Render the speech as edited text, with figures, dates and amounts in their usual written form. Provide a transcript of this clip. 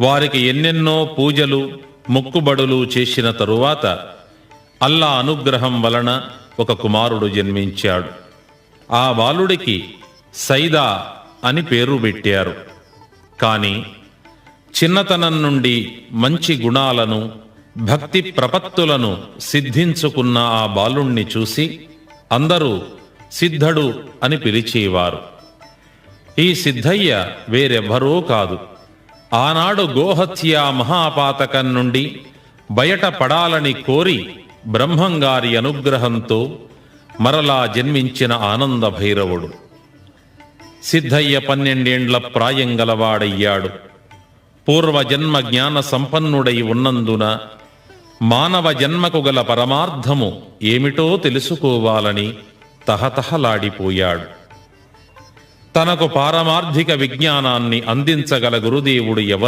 వారికి ఎన్నెన్నో పూజలు మొక్కుబడులు చేసిన తరువాత అల్లా అనుగ్రహం వలన ఒక కుమారుడు జన్మించాడు. ఆ బాలుడికి సైదా అని పేరు పెట్టారు. కాని చిన్నతనం నుండి మంచి గుణాలను భక్తి ప్రపత్తులను సిద్ధించుకున్న ఆ బాలుణ్ణి చూసి అందరూ సిద్ధడు అని పిలిచేవారు. ఈ సిద్ధయ్య వేరెవ్వరూ కాదు, ఆనాడు గోహత్యా మహాపాతకం నుండి బయటపడాలని కోరి బ్రహ్మంగారి అనుగ్రహంతో మరలా జన్మించిన ఆనంద భైరవుడు. సిద్ధయ్య 12 ఏండ్ల ప్రాయం గలవాడయ్యాడు. పూర్వజన్మ జ్ఞాన సంపన్నుడై ఉన్నందున మానవ జన్మకు గల పరమార్థము ఏమిటో తెలుసుకోవాలని తహతహలాడిపోయాడు. తనకు పారమార్థిక విజ్ఞానాన్ని అందించగల గురుదేవుడు ఎవరు?